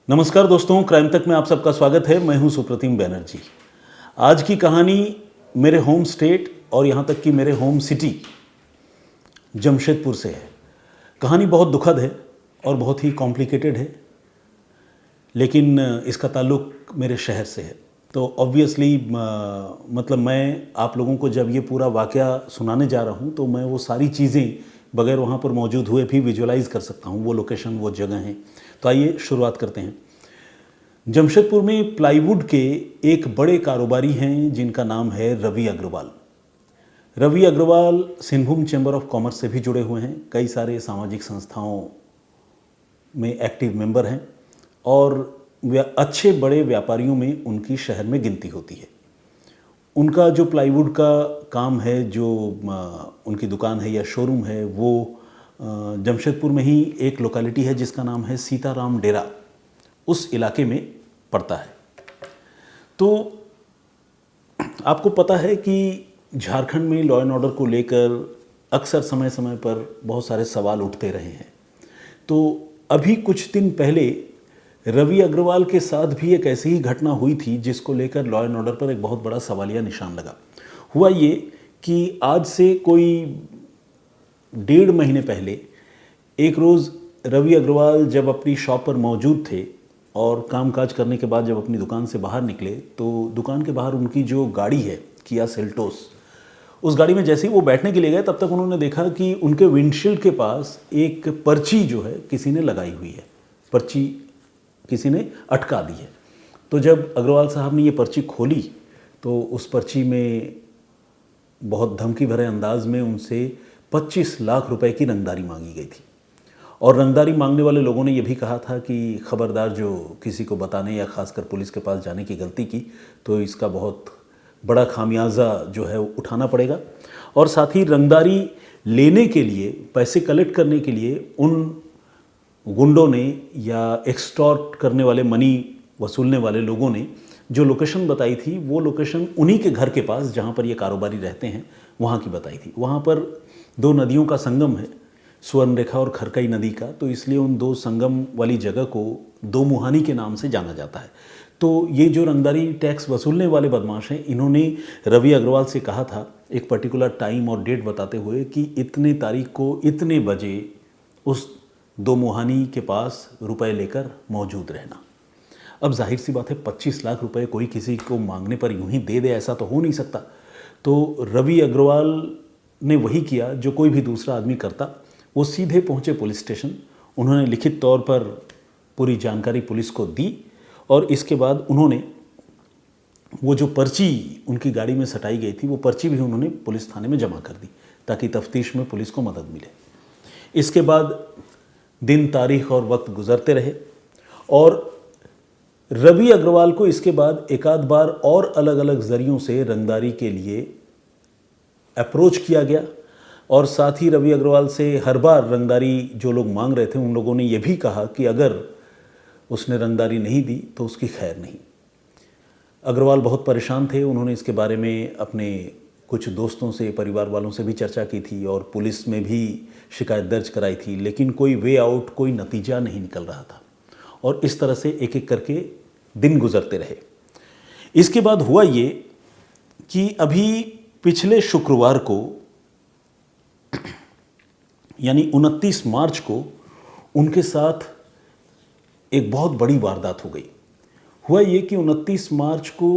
नमस्कार दोस्तों, क्राइम तक में आप सबका स्वागत है। मैं हूं सुप्रतिम बैनर्जी। आज की कहानी मेरे होम स्टेट और यहाँ तक कि मेरे होम सिटी जमशेदपुर से है। कहानी बहुत दुखद है और बहुत ही कॉम्प्लिकेटेड है, लेकिन इसका ताल्लुक मेरे शहर से है। तो ऑब्वियसली मतलब मैं आप लोगों को जब ये पूरा वाकया सुनाने जा रहा हूँ तो मैं वो सारी चीज़ें बगैर वहाँ पर मौजूद हुए भी विजुअलाइज़ कर सकता हूँ, वो लोकेशन, वो जगह हैं। तो आइए शुरुआत करते हैं। जमशेदपुर में प्लाईवुड के एक बड़े कारोबारी हैं जिनका नाम है Ravi Agarwal. Ravi Agarwal Singhbhum chamber of commerce से भी जुड़े हुए हैं, कई सारे सामाजिक संस्थाओं में एक्टिव मेंबर हैं और अच्छे बड़े व्यापारियों में उनकी शहर में गिनती होती है। उनका जो प्लाईवुड का काम है, जो उनकी दुकान है या शोरूम है, वो जमशेदपुर में ही एक लोकेलिटी है जिसका नाम है सीताराम डेरा, उस इलाके में पड़ता है। तो आपको पता है कि झारखंड में लॉ एंड ऑर्डर को लेकर अक्सर समय समय पर बहुत सारे सवाल उठते रहे हैं। तो अभी कुछ दिन पहले रवि अग्रवाल के साथ भी एक ऐसी ही घटना हुई थी जिसको लेकर लॉ एंड ऑर्डर पर एक बहुत बड़ा सवालिया निशान लगा। हुआ ये कि आज से कोई 1.5 महीने पहले एक रोज़ रवि अग्रवाल जब अपनी शॉप पर मौजूद थे और कामकाज करने के बाद जब अपनी दुकान से बाहर निकले तो दुकान के बाहर उनकी जो गाड़ी है किया सेल्टोस, उस गाड़ी में जैसे ही वो बैठने के लिए गए तब तक उन्होंने देखा कि उनके विंडशील्ड के पास एक पर्ची जो है किसी ने लगाई हुई है, पर्ची किसी ने अटका दी है। तो जब अग्रवाल साहब ने ये पर्ची खोली तो उस पर्ची में बहुत धमकी भरे अंदाज में उनसे 25 लाख रुपए की रंगदारी मांगी गई थी। और रंगदारी मांगने वाले लोगों ने यह भी कहा था कि खबरदार, जो किसी को बताने या खासकर पुलिस के पास जाने की गलती की तो इसका बहुत बड़ा खामियाजा जो है उठाना पड़ेगा। और साथ ही रंगदारी लेने के लिए, पैसे कलेक्ट करने के लिए उन गुंडों ने या एक्सटॉर्ट करने वाले, मनी वसूलने वाले लोगों ने जो लोकेशन बताई थी वो लोकेशन उन्हीं के घर के पास जहाँ पर ये कारोबारी रहते हैं वहाँ की बताई थी। वहाँ पर 2 नदियों का संगम है, स्वर्णरेखा और खरकई नदी का, तो इसलिए उन 2 संगम वाली जगह को दो मुहानी के नाम से जाना जाता है। तो ये जो रंगदारी टैक्स वसूलने वाले बदमाश हैं, इन्होंने रवि अग्रवाल से कहा था एक पर्टिकुलर टाइम और डेट बताते हुए कि इतने तारीख को इतने बजे उस 2 मुहानी के पास रुपए लेकर मौजूद रहना। अब जाहिर सी बात है 25 लाख रुपए कोई किसी को मांगने पर यूं ही दे दे, ऐसा तो हो नहीं सकता। तो रवि अग्रवाल ने वही किया जो कोई भी दूसरा आदमी करता। वो सीधे पहुंचे पुलिस स्टेशन। उन्होंने लिखित तौर पर पूरी जानकारी पुलिस को दी और इसके बाद उन्होंने वो जो पर्ची उनकी गाड़ी में सटाई गई थी वो पर्ची भी उन्होंने पुलिस थाने में जमा कर दी ताकि तफ्तीश में पुलिस को मदद मिले। इसके बाद दिन, तारीख और वक्त गुजरते रहे और रवि अग्रवाल को इसके बाद एक आध बार और अलग अलग जरियों से रंगदारी के लिए अप्रोच किया गया और साथ ही रवि अग्रवाल से हर बार रंगदारी जो लोग मांग रहे थे उन लोगों ने यह भी कहा कि अगर उसने रंगदारी नहीं दी तो उसकी खैर नहीं। अग्रवाल बहुत परेशान थे। उन्होंने इसके बारे में अपने कुछ दोस्तों से, परिवार वालों से भी चर्चा की थी और पुलिस में भी शिकायत दर्ज कराई थी, लेकिन कोई वे आउट, कोई नतीजा नहीं निकल रहा था और इस तरह से एक एक करके दिन गुजरते रहे। इसके बाद हुआ ये कि अभी पिछले शुक्रवार को यानी 29 मार्च को उनके साथ एक बहुत बड़ी वारदात हो गई। हुआ ये कि 29 मार्च को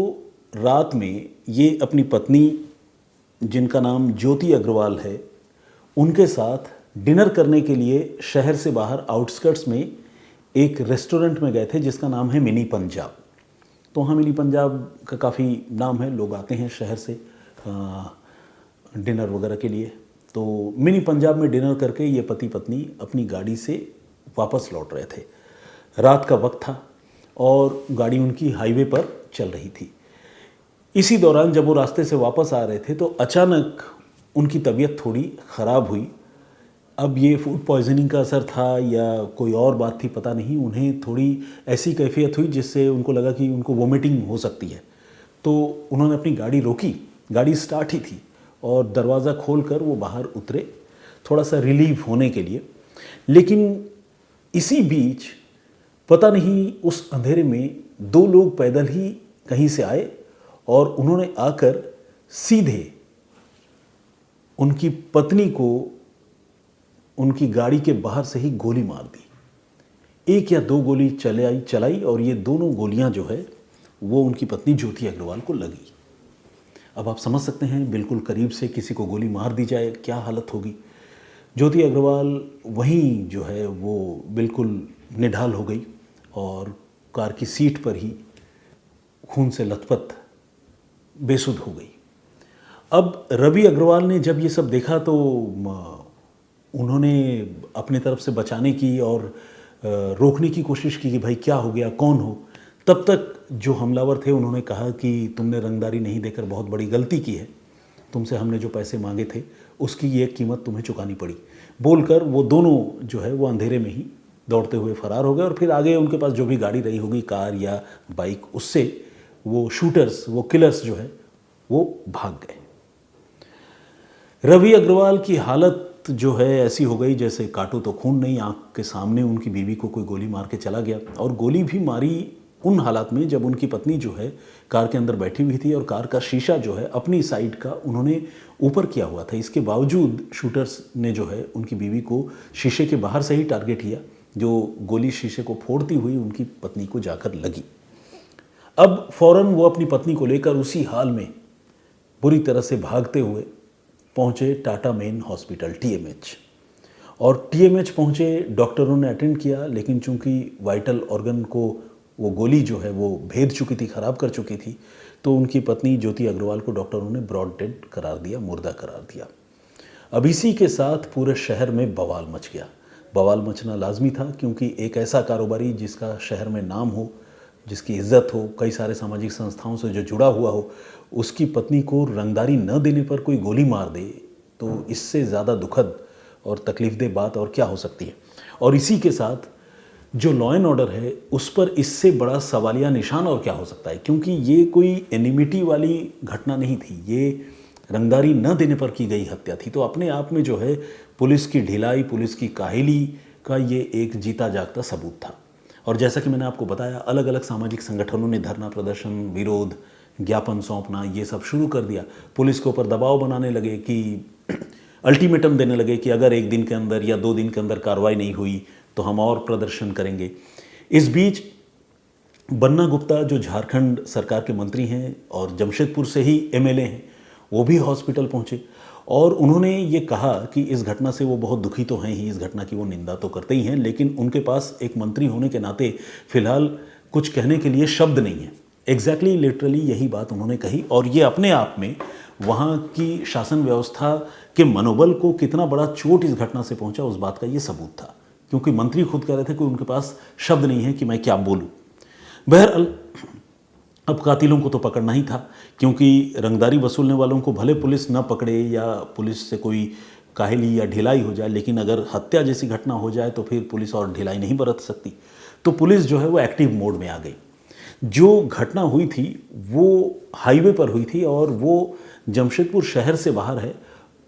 रात में ये अपनी पत्नी, जिनका नाम ज्योति अग्रवाल है, उनके साथ डिनर करने के लिए शहर से बाहर आउटस्कर्ट्स में एक रेस्टोरेंट में गए थे जिसका नाम है मिनी पंजाब। तो हाँ, मिनी पंजाब का काफ़ी नाम है, लोग आते हैं शहर से डिनर वगैरह के लिए। तो मिनी पंजाब में डिनर करके ये पति पत्नी अपनी गाड़ी से वापस लौट रहे थे। रात का वक्त था और गाड़ी उनकी हाईवे पर चल रही थी। इसी दौरान जब वो रास्ते से वापस आ रहे थे तो अचानक उनकी तबीयत थोड़ी ख़राब हुई। अब ये फूड पॉइजनिंग का असर था या कोई और बात थी, पता नहीं। उन्हें थोड़ी ऐसी कैफियत हुई जिससे उनको लगा कि उनको वोमिटिंग हो सकती है। तो उन्होंने अपनी गाड़ी रोकी, गाड़ी स्टार्ट ही थी और दरवाज़ा खोलकर वो बाहर उतरे थोड़ा सा रिलीफ होने के लिए। लेकिन इसी बीच पता नहीं उस अंधेरे में दो लोग पैदल ही कहीं से आए और उन्होंने आकर सीधे उनकी पत्नी को उनकी गाड़ी के बाहर से ही गोली मार दी। एक या दो गोली चलाई और ये दोनों गोलियां जो है वो उनकी पत्नी ज्योति अग्रवाल को लगी। अब आप समझ सकते हैं बिल्कुल करीब से किसी को गोली मार दी जाए क्या हालत होगी। ज्योति अग्रवाल वहीं जो है वो बिल्कुल निढाल हो गई और कार की सीट पर ही खून से लथपथ बेसुध हो गई। अब रवि अग्रवाल ने जब ये सब देखा तो उन्होंने अपने तरफ से बचाने की और रोकने की कोशिश की कि भाई क्या हो गया, कौन हो। तब तक जो हमलावर थे उन्होंने कहा कि तुमने रंगदारी नहीं देकर बहुत बड़ी गलती की है, तुमसे हमने जो पैसे मांगे थे उसकी ये कीमत तुम्हें चुकानी पड़ी। बोलकर वो दोनों जो है वो अंधेरे में ही दौड़ते हुए फरार हो गए और फिर आगे उनके पास जो भी गाड़ी रही होगी, कार या बाइक, उससे वो शूटर्स, वो किलर्स जो है वो भाग गए। रवि अग्रवाल की हालत जो है ऐसी हो गई जैसे काटो तो खून नहीं, आंख के सामने उनकी बीवी को कोई गोली मार के चला गया। और गोली भी मारी उन हालात में जब उनकी पत्नी जो है कार के अंदर बैठी हुई थी और कार का शीशा जो है अपनी साइड का उन्होंने ऊपर किया हुआ था। इसके बावजूद शूटर्स ने जो है उनकी बीवी को शीशे के बाहर से ही टारगेट किया, जो गोली शीशे को फोड़ती हुई उनकी पत्नी को जाकर लगी। अब फौरन वो अपनी पत्नी को लेकर उसी हाल में बुरी तरह से भागते हुए पहुंचे टाटा मेन हॉस्पिटल टीएमएच। और टीएमएच पहुंचे, डॉक्टरों ने अटेंड किया, लेकिन चूंकि वाइटल ऑर्गन को वो गोली जो है वो भेद चुकी थी, ख़राब कर चुकी थी, तो उनकी पत्नी ज्योति अग्रवाल को डॉक्टरों ने ब्रॉड डेड करार दिया, मुर्दा करार दिया। अब इसी के साथ पूरे शहर में बवाल मच गया। बवाल मचना लाजमी था क्योंकि एक ऐसा कारोबारी जिसका शहर में नाम हो, जिसकी इज्जत हो, कई सारे सामाजिक संस्थाओं से जो जुड़ा हुआ हो, उसकी पत्नी को रंगदारी न देने पर कोई गोली मार दे तो इससे ज़्यादा दुखद और तकलीफदेह बात और क्या हो सकती है। और इसी के साथ जो लॉ एंड ऑर्डर है उस पर इससे बड़ा सवालिया निशान और क्या हो सकता है, क्योंकि ये कोई एनिमिटी वाली घटना नहीं थी, ये रंगदारी न देने पर की गई हत्या थी। तो अपने आप में जो है पुलिस की ढिलाई, पुलिस की काहिली का ये एक जीता जागता सबूत था। और जैसा कि मैंने आपको बताया, अलग अलग सामाजिक संगठनों ने धरना प्रदर्शन, विरोध, ज्ञापन सौंपना ये सब शुरू कर दिया। पुलिस के ऊपर दबाव बनाने लगे कि अल्टीमेटम देने लगे कि अगर एक दिन के अंदर या 2 दिन के अंदर कार्रवाई नहीं हुई तो हम और प्रदर्शन करेंगे। इस बीच बन्ना गुप्ता जो झारखंड सरकार के मंत्री हैं और जमशेदपुर से ही एमएलए हैं, वो भी हॉस्पिटल पहुंचे और उन्होंने ये कहा कि इस घटना से वो बहुत दुखी तो हैं ही, इस घटना की वो निंदा तो करते ही हैं, लेकिन उनके पास एक मंत्री होने के नाते फिलहाल कुछ कहने के लिए शब्द नहीं है। एग्जैक्टली लिटरली यही बात उन्होंने कही और ये अपने आप में वहाँ की शासन व्यवस्था के मनोबल को कितना बड़ा चोट इस घटना से पहुँचा उस बात का ये सबूत था, क्योंकि मंत्री खुद कह रहे थे कि उनके पास शब्द नहीं है कि मैं क्या बोलूँ। बहरहाल अब कातिलों को तो पकड़ना ही था, क्योंकि रंगदारी वसूलने वालों को भले पुलिस न पकड़े या पुलिस से कोई काहली या ढिलाई हो जाए, लेकिन अगर हत्या जैसी घटना हो जाए तो फिर पुलिस और ढिलाई नहीं बरत सकती। तो पुलिस जो है वो एक्टिव मोड में आ गई। जो घटना हुई थी वो हाईवे पर हुई थी और वो जमशेदपुर शहर से बाहर है।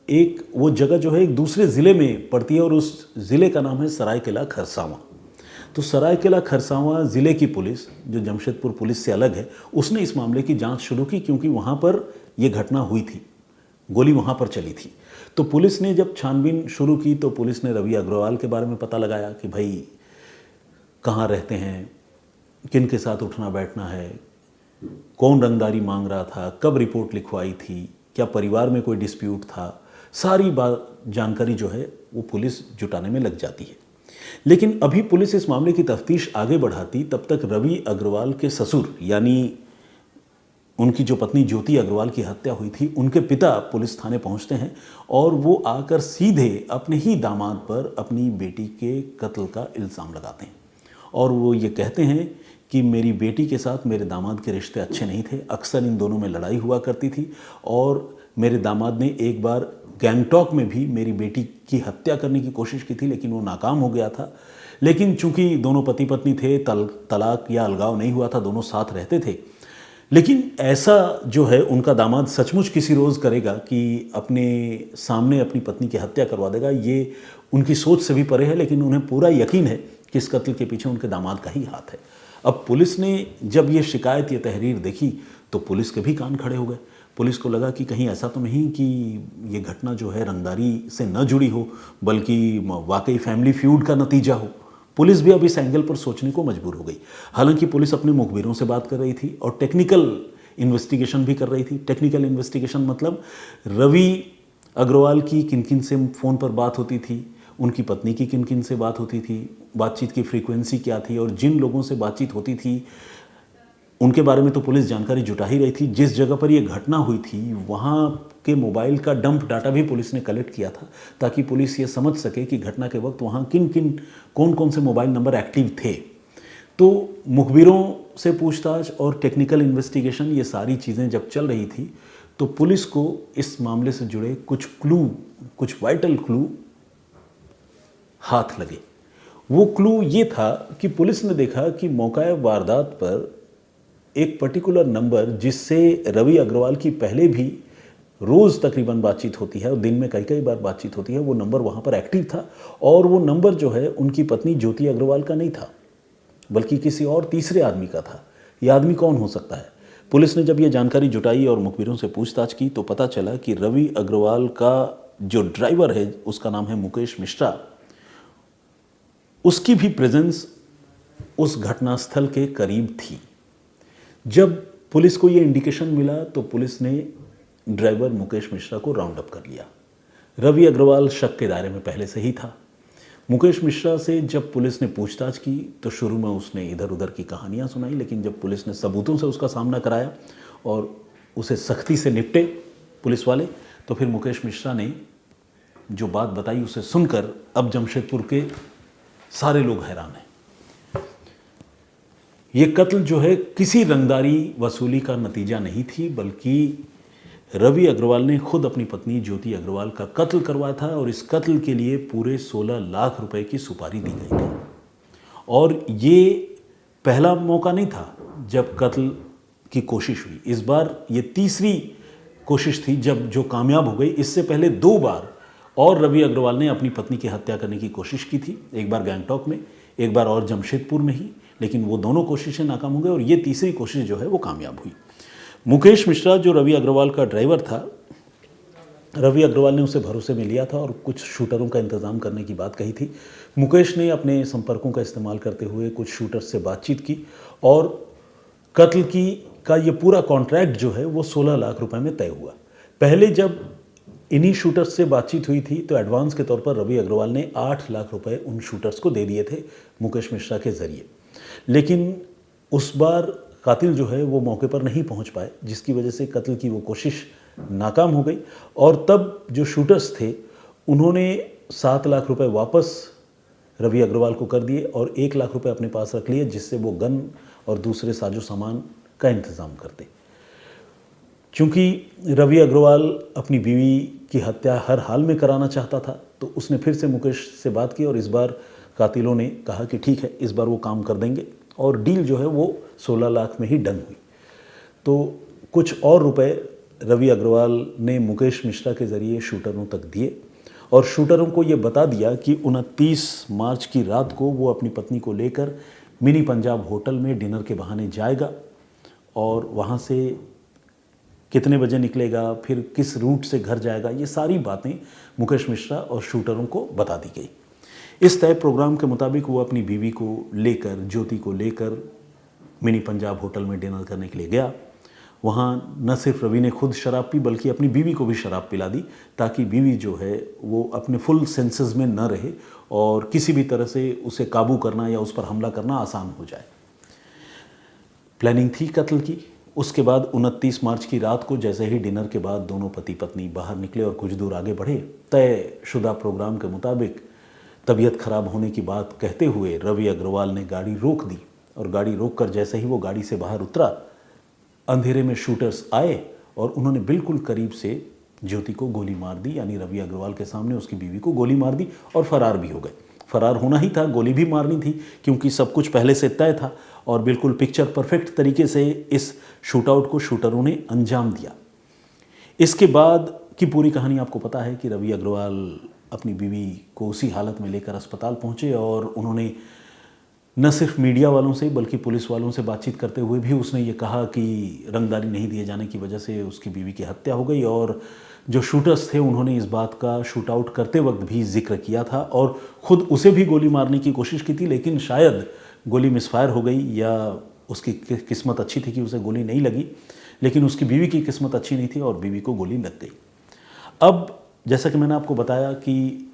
एक वो जगह जो है एक दूसरे ज़िले में पड़ती है और उस ज़िले का नाम है सरायकेला खरसावां। तो सरायकेला खरसावां ज़िले की पुलिस, जो जमशेदपुर पुलिस से अलग है, उसने इस मामले की जांच शुरू की, क्योंकि वहाँ पर यह घटना हुई थी, गोली वहाँ पर चली थी। तो पुलिस ने जब छानबीन शुरू की तो पुलिस ने रवि अग्रवाल के बारे में पता लगाया कि भाई कहाँ रहते हैं, किन के साथ उठना बैठना है, कौन रंगदारी मांग रहा था, कब रिपोर्ट लिखवाई थी, क्या परिवार में कोई डिस्प्यूट था, सारी बात जानकारी जो है वो पुलिस जुटाने में लग जाती है। लेकिन अभी पुलिस इस मामले की तफ्तीश आगे बढ़ाती, तब तक रवि अग्रवाल के ससुर यानी उनकी जो पत्नी ज्योति अग्रवाल की हत्या हुई थी, उनके पिता पुलिस थाने पहुंचते हैं और वो आकर सीधे अपने ही दामाद पर अपनी बेटी के कत्ल का इल्ज़ाम लगाते हैं और वो ये कहते हैं कि मेरी बेटी के साथ मेरे दामाद के रिश्ते अच्छे नहीं थे, अक्सर इन दोनों में लड़ाई हुआ करती थी और मेरे दामाद ने एक बार गैंगटॉक में भी मेरी बेटी की हत्या करने की कोशिश की थी, लेकिन वो नाकाम हो गया था। लेकिन चूंकि दोनों पति पत्नी थे, तलाक या अलगाव नहीं हुआ था, दोनों साथ रहते थे। लेकिन ऐसा जो है उनका दामाद सचमुच किसी रोज़ करेगा कि अपने सामने अपनी पत्नी की हत्या करवा देगा, ये उनकी सोच से भी परे है। लेकिन उन्हें पूरा यकीन है कि इस कत्ल के पीछे उनके दामाद का ही हाथ है। अब पुलिस ने जब ये शिकायत, ये तहरीर देखी तो पुलिस के भी कान खड़े हो गए। पुलिस को लगा कि कहीं ऐसा तो नहीं कि ये घटना जो है रंगदारी से न जुड़ी हो, बल्कि वाकई फैमिली फ्यूड का नतीजा हो। पुलिस भी अब इस एंगल पर सोचने को मजबूर हो गई। हालांकि पुलिस अपने मुखबिरों से बात कर रही थी और टेक्निकल इन्वेस्टिगेशन भी कर रही थी। टेक्निकल इन्वेस्टिगेशन मतलब रवि अग्रवाल की किन किन से फ़ोन पर बात होती थी, उनकी पत्नी की किन किन से बात होती थी, बातचीत की फ्रीक्वेंसी क्या थी, और जिन लोगों से बातचीत होती थी उनके बारे में तो पुलिस जानकारी जुटा ही रही थी। जिस जगह पर यह घटना हुई थी वहाँ के मोबाइल का डंप डाटा भी पुलिस ने कलेक्ट किया था, ताकि पुलिस ये समझ सके कि घटना के वक्त वहाँ कौन कौन से मोबाइल नंबर एक्टिव थे। तो मुखबिरों से पूछताछ और टेक्निकल इन्वेस्टिगेशन, ये सारी चीज़ें जब चल रही थी तो पुलिस को इस मामले से जुड़े कुछ वाइटल क्लू हाथ लगे। वो क्लू ये था कि पुलिस ने देखा कि मौका वारदात पर एक पर्टिकुलर नंबर, जिससे रवि अग्रवाल की पहले भी रोज़ तकरीबन बातचीत होती है और दिन में कई बार बातचीत होती है, वो नंबर वहाँ पर एक्टिव था। और वो नंबर जो है उनकी पत्नी ज्योति अग्रवाल का नहीं था, बल्कि किसी और तीसरे आदमी का था। ये आदमी कौन हो सकता है? पुलिस ने जब ये जानकारी जुटाई और मुखबिरों से पूछताछ की तो पता चला कि रवि अग्रवाल का जो ड्राइवर है, उसका नाम है मुकेश मिश्रा, उसकी भी प्रेजेंस उस घटनास्थल के करीब थी। जब पुलिस को ये इंडिकेशन मिला तो पुलिस ने ड्राइवर मुकेश मिश्रा को राउंड अप कर लिया। रवि अग्रवाल शक के दायरे में पहले से ही था। मुकेश मिश्रा से जब पुलिस ने पूछताछ की तो शुरू में उसने इधर उधर की कहानियां सुनाई, लेकिन जब पुलिस ने सबूतों से उसका सामना कराया और उसे सख्ती से निपटे पुलिस वाले, तो फिर मुकेश मिश्रा ने जो बात बताई उसे सुनकर अब जमशेदपुर के सारे लोग हैरान हैं। ये कत्ल जो है किसी रंगदारी वसूली का नतीजा नहीं थी, बल्कि रवि अग्रवाल ने खुद अपनी पत्नी ज्योति अग्रवाल का कत्ल करवाया था और इस कत्ल के लिए पूरे 16 लाख रुपए की सुपारी दी गई थी। और ये पहला मौका नहीं था जब कत्ल की कोशिश हुई। इस बार ये तीसरी कोशिश थी जब जो कामयाब हो गई। इससे पहले 2 बार और रवि अग्रवाल ने अपनी पत्नी की हत्या करने की कोशिश की थी, एक बार गैंगटॉक में, एक बार और जमशेदपुर में ही, लेकिन वो दोनों कोशिशें नाकाम हो गई और ये तीसरी कोशिश जो है वो कामयाब हुई। मुकेश मिश्रा जो रवि अग्रवाल का ड्राइवर था, रवि अग्रवाल ने उसे भरोसे में लिया था और कुछ शूटरों का इंतज़ाम करने की बात कही थी। मुकेश ने अपने संपर्कों का इस्तेमाल करते हुए कुछ शूटर्स से बातचीत की और कत्ल का ये पूरा कॉन्ट्रैक्ट जो है वो 16 लाख रुपए में तय हुआ। पहले जब इन्हीं शूटर्स से बातचीत हुई थी तो एडवांस के तौर पर रवि अग्रवाल ने 8 लाख रुपए उन शूटर्स को दे दिए थे मुकेश मिश्रा के ज़रिए। लेकिन उस बार कातिल जो है वो मौके पर नहीं पहुंच पाए, जिसकी वजह से कत्ल की वो कोशिश नाकाम हो गई। और तब जो शूटर्स थे उन्होंने 7 लाख रुपए वापस रवि अग्रवाल को कर दिए और 1 लाख रुपए अपने पास रख लिए, जिससे वो गन और दूसरे साजो सामान का इंतज़ाम करते। चूँकि रवि अग्रवाल अपनी बीवी की हत्या हर हाल में कराना चाहता था, तो उसने फिर से मुकेश से बात की और इस बार कातिलों ने कहा कि ठीक है, इस बार वो काम कर देंगे और डील जो है वो 16 लाख में ही डन हुई। तो कुछ और रुपए रवि अग्रवाल ने मुकेश मिश्रा के ज़रिए शूटरों तक दिए और शूटरों को ये बता दिया कि 29 मार्च की रात को वो अपनी पत्नी को लेकर मिनी पंजाब होटल में डिनर के बहाने जाएगा और वहाँ से कितने बजे निकलेगा, फिर किस रूट से घर जाएगा, ये सारी बातें मुकेश मिश्रा और शूटरों को बता दी गई। इस तय प्रोग्राम के मुताबिक वो अपनी बीवी को लेकर, ज्योति को लेकर मिनी पंजाब होटल में डिनर करने के लिए गया। वहाँ न सिर्फ रवि ने खुद शराब पी बल्कि अपनी बीवी को भी शराब पिला दी, ताकि बीवी जो है वो अपने फुल सेंसेस में न रहे और किसी भी तरह से उसे काबू करना या उस पर हमला करना आसान हो जाए। प्लानिंग थी कत्ल की। उसके बाद 29 मार्च की रात को जैसे ही डिनर के बाद दोनों पति पत्नी बाहर निकले और कुछ दूर आगे बढ़े, तयशुदा प्रोग्राम के मुताबिक तबीयत खराब होने की बात कहते हुए रवि अग्रवाल ने गाड़ी रोक दी और गाड़ी रोककर जैसे ही वो गाड़ी से बाहर उतरा, अंधेरे में शूटर्स आए और उन्होंने बिल्कुल करीब से ज्योति को गोली मार दी, यानी रवि अग्रवाल के सामने उसकी बीवी को गोली मार दी और फरार भी हो गए। फरार होना ही था, गोली भी मारनी थी, क्योंकि सब कुछ पहले से तय था और बिल्कुल पिक्चर परफेक्ट तरीके से इस शूटआउट को शूटरों ने अंजाम दिया। इसके बाद की पूरी कहानी आपको पता है कि रवि अग्रवाल अपनी बीवी को उसी हालत में लेकर अस्पताल पहुंचे और उन्होंने न सिर्फ मीडिया वालों से बल्कि पुलिस वालों से बातचीत करते हुए भी उसने ये कहा कि रंगदारी नहीं दिए जाने की वजह से उसकी बीवी की हत्या हो गई, और जो शूटर्स थे उन्होंने इस बात का शूट आउट करते वक्त भी जिक्र किया था और ख़ुद उसे भी गोली मारने की कोशिश की थी, लेकिन शायद गोली मिसफायर हो गई या उसकी किस्मत अच्छी थी कि उसे गोली नहीं लगी, लेकिन उसकी बीवी की किस्मत अच्छी नहीं थी और बीवी को गोली लग गई। अब जैसा कि मैंने आपको बताया कि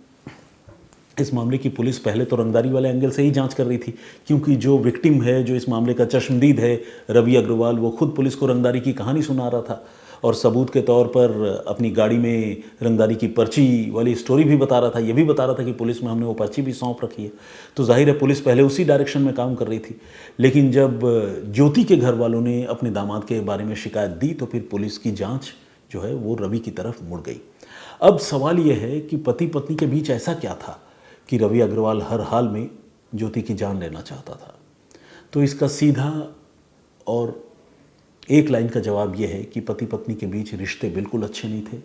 इस मामले की पुलिस पहले तो रंगदारी वाले एंगल से ही जांच कर रही थी, क्योंकि जो विक्टिम है, जो इस मामले का चश्मदीद है, रवि अग्रवाल, वो खुद पुलिस को रंगदारी की कहानी सुना रहा था और सबूत के तौर पर अपनी गाड़ी में रंगदारी की पर्ची वाली स्टोरी भी बता रहा था। ये भी बता रहा था कि पुलिस में हमने वो पर्ची भी सौंप रखी है। तो जाहिर है पुलिस पहले उसी डायरेक्शन में काम कर रही थी, लेकिन जब ज्योति के घर वालों ने अपने दामाद के बारे में शिकायत दी तो फिर पुलिस की जाँच जो है वो रवि की तरफ मुड़ गई। अब सवाल ये है कि पति पत्नी के बीच ऐसा क्या था कि रवि अग्रवाल हर हाल में ज्योति की जान लेना चाहता था। तो इसका सीधा और एक लाइन का जवाब यह है कि पति पत्नी के बीच रिश्ते बिल्कुल अच्छे नहीं थे।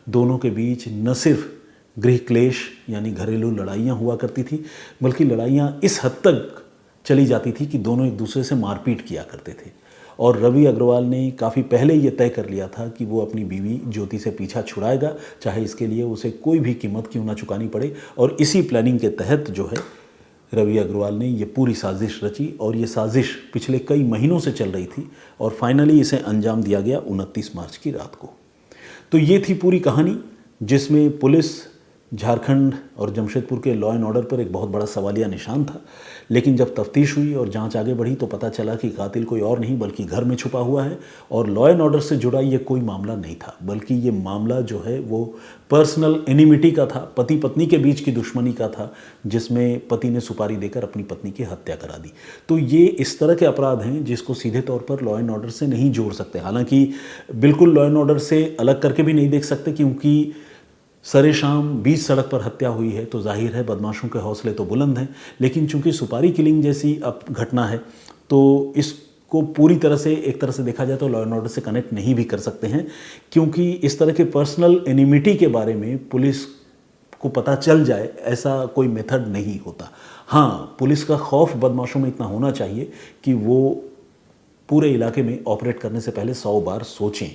दोनों के बीच न सिर्फ गृह क्लेश यानी घरेलू लड़ाइयाँ हुआ करती थी, बल्कि लड़ाइयाँ इस हद तक चली जाती थी कि दोनों एक दूसरे से मारपीट किया करते थे। और रवि अग्रवाल ने काफ़ी पहले ये तय कर लिया था कि वो अपनी बीवी ज्योति से पीछा छुड़ाएगा, चाहे इसके लिए उसे कोई भी कीमत क्यों ना चुकानी पड़े। और इसी प्लानिंग के तहत जो है रवि अग्रवाल ने ये पूरी साजिश रची और ये साजिश पिछले कई महीनों से चल रही थी और फाइनली इसे अंजाम दिया गया 29 मार्च की रात को। तो ये थी पूरी कहानी, जिसमें पुलिस झारखंड और जमशेदपुर के लॉ एंड ऑर्डर पर एक बहुत बड़ा सवालिया निशान था। लेकिन जब तफ्तीश हुई और जांच आगे बढ़ी तो पता चला कि कातिल कोई और नहीं बल्कि घर में छुपा हुआ है, और लॉ एंड ऑर्डर से जुड़ा ये कोई मामला नहीं था, बल्कि ये मामला जो है वो पर्सनल एनिमिटी का था, पति पत्नी के बीच की दुश्मनी का था, जिसमें पति ने सुपारी देकर अपनी पत्नी की हत्या करा दी। तो ये इस तरह के अपराध हैं जिसको सीधे तौर पर लॉ एंड ऑर्डर से नहीं जोड़ सकते। हालांकि बिल्कुल लॉ एंड ऑर्डर से अलग करके भी नहीं देख सकते, क्योंकि सरे शाम बीच सड़क पर हत्या हुई है तो जाहिर है बदमाशों के हौसले तो बुलंद हैं, लेकिन चूंकि सुपारी किलिंग जैसी अब घटना है तो इसको पूरी तरह से एक तरह से देखा जाए तो लॉ एंड ऑर्डर से कनेक्ट नहीं भी कर सकते हैं, क्योंकि इस तरह के पर्सनल एनिमिटी के बारे में पुलिस को पता चल जाए ऐसा कोई मेथड नहीं होता। हाँ, पुलिस का खौफ बदमाशों में इतना होना चाहिए कि वो पूरे इलाके में ऑपरेट करने से पहले 100 बार सोचें।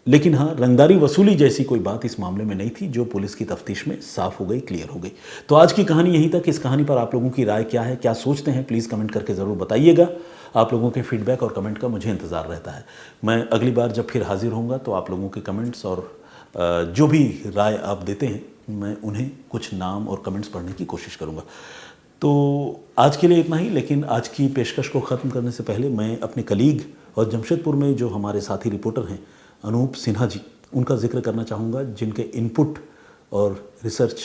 लेकिन हाँ, रंगदारी वसूली जैसी कोई बात इस मामले में नहीं थी, जो पुलिस की तफ्तीश में साफ हो गई, क्लियर हो गई। तो आज की कहानी यहीं तक। इस कहानी पर आप लोगों की राय क्या है, क्या सोचते हैं, प्लीज़ कमेंट करके ज़रूर बताइएगा। आप लोगों के फीडबैक और कमेंट का मुझे इंतज़ार रहता है। मैं अगली बार जब फिर हाजिर होऊंगा तो आप लोगों के कमेंट्स और जो भी राय आप देते हैं मैं उन्हें कुछ नाम और कमेंट्स पढ़ने की कोशिश करूँगा। तो आज के लिए इतना ही, लेकिन आज की पेशकश को ख़त्म करने से पहले मैं अपने कलीग और जमशेदपुर में जो हमारे साथी रिपोर्टर हैं अनूप सिन्हा जी, उनका जिक्र करना चाहूँगा, जिनके इनपुट और रिसर्च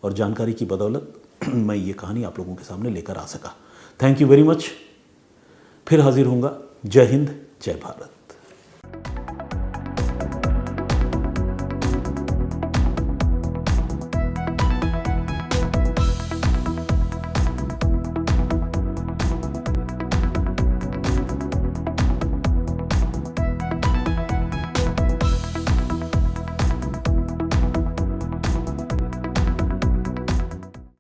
और जानकारी की बदौलत मैं ये कहानी आप लोगों के सामने लेकर आ सका। Thank you very much. फिर हाजिर होऊंगा। जय हिंद, जय भारत।